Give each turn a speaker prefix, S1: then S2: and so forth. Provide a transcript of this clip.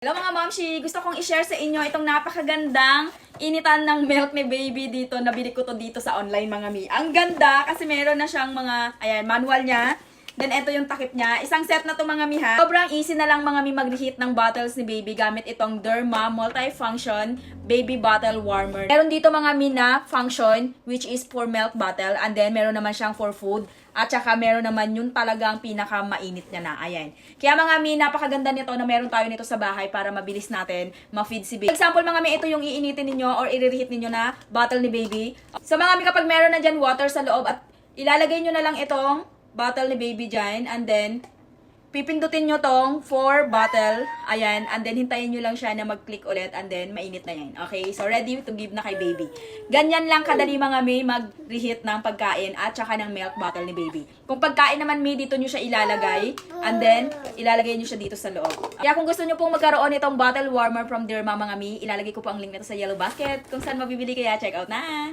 S1: Hello mga momshi! Gusto kong i-share sa inyo itong napakagandang initan ng milk ni baby dito. Nabili ko to dito sa online mga mi. Ang ganda kasi meron na siyang mga, ayan, manual niya. Then ito yung takip niya. Isang set na to mga mi ha. Sobrang easy na lang mga mi mag-reheat ng bottles ni baby gamit itong Derma Multifunction Baby Bottle Warmer. Meron dito mga mi na function which is for milk bottle and then meron naman siyang for food. At saka meron naman yung talagang pinaka-mainit niya na. Ayan. Kaya mga mi, napakaganda nito na meron tayo nito sa bahay para mabilis natin ma-feed si baby. Example mga mi, ito yung iinitin ninyo or i-reheat ninyo na bottle ni baby. So mga mi, kapag meron na dyan water sa loob at ilalagay nyo na lang itong bottle ni baby dyan and then pipindutin nyo tong 4 bottle. Ayan. And then hintayin nyo lang siya na mag-click ulit and then mainit na yan. Okay? So ready to give na kay baby. Ganyan lang kadali mga mi mag-reheat ng pagkain at saka ng milk bottle ni baby. Kung pagkain naman mi, dito nyo siya ilalagay and then ilalagay nyo siya dito sa loob. Kaya kung gusto nyo pong magkaroon itong bottle warmer from Derma mga mi, ilalagay ko po ang link nito sa yellow basket. Kung saan mabibili kaya, check out na!